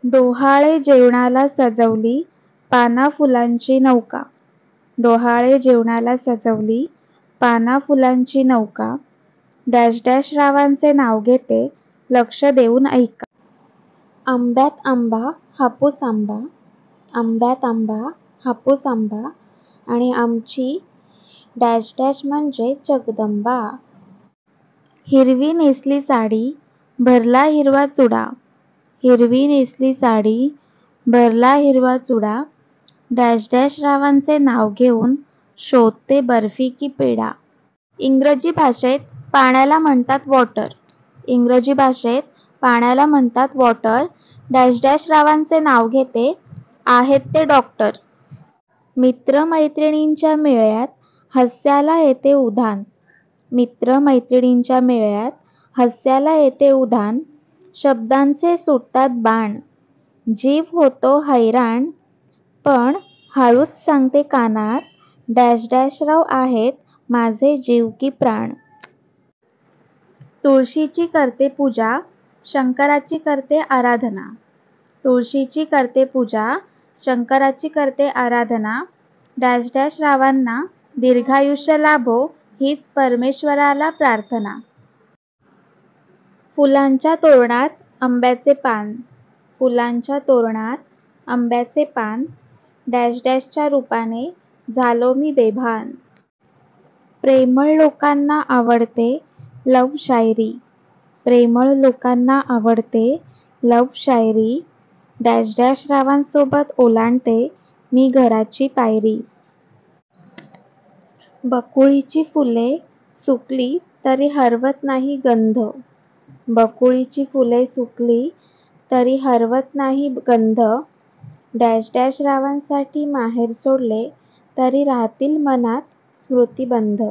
डोहाळे जेवणाला सजवली पाना फुलांची नौका. डोहाळे जेवणाला सजवली पाना फुलांची नौका. डॅश डॅश रावांचे नाव घेते, लक्ष देऊन ऐका. आंब्यात आंबा हापूस आंबा, आंब्यात आंबा हापूस आंबा आणि आमची डॅश डॅश म्हणजे जगदंबा. हिरवी नेसली साडी भरला हिरवा चुडा, हिरवी नेसली साडी भरला हिरवा चुडा. डॅश डॅश रावांचे नाव घेऊन शोधते बर्फी की पेढा. इंग्रजी भाषेत पाण्याला म्हणतात वॉटर. इंग्रजी भाषेत पाण्याला म्हणतात वॉटर. डॅश डॅश रावांचे नाव घेते, आहेत ते डॉक्टर. मित्र-मैत्रिणींच्या मेळ्यात हास्याला येते उधाण. मित्र-मैत्रिणींच्या मेळ्यात हास्याला येते उधाण. शब्दांचे सुटतात बाण, जीव होतो हैराण. पण हळूच सांगते कानात, डॅश डॅश राव आहेत माझे जीव की प्राण. तुळशीची करते पूजा, शंकराची करते आराधना. तुळशीची करते पूजा, शंकराची करते आराधना. डॅश डॅश रावांना दीर्घायुष्य लाभो हीच परमेश्वराला प्रार्थना. फुलांच्या तोरणात आंब्याचे पान, फुलांच्या तोरणात आंब्याचे पान. डॅश डॅशच्या रूपाने झालो मी बेभान. प्रेमळ लोकांना आवडते लव्ह शायरी, प्रेमळ लोकांना आवडते लव्ह शायरी. डॅश डॅश रावांसोबत ओलांडते मी घराची पायरी. बकुळीची फुले सुकली तरी हरवत नाही गंध, बकुळीची फुले सुकली तरी हरवत नाही गंध. डॅश डॅश रावांसाठी माहेर सोडले तरी राहतील मनात स्मृतिबंध.